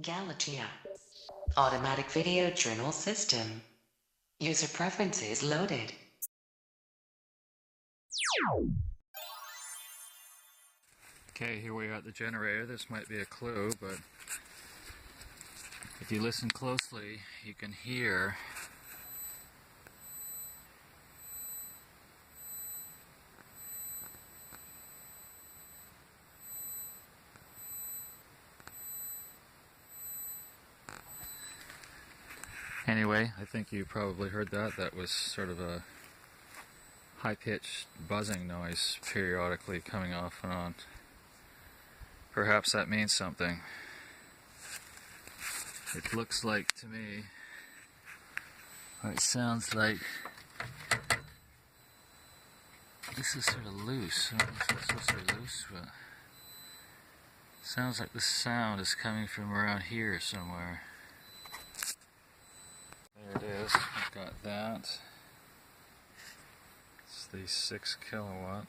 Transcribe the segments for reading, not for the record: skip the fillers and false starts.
Galatea. Automatic video journal system. User preferences loaded. Okay, here we are at the generator. This might be a clue, but if you listen closely, you can hear anyway, I think you probably heard that. That was sort of a high-pitched buzzing noise periodically coming off and on. Perhaps that means something. It looks like to me, or it sounds like this is sort of loose. I don't know if it's supposed to be loose, but it sounds like the sound is coming from around here somewhere. There it is. I've got that. It's the 6 kilowatt.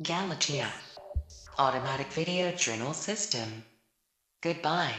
Galatea. Automatic video journal system. Goodbye.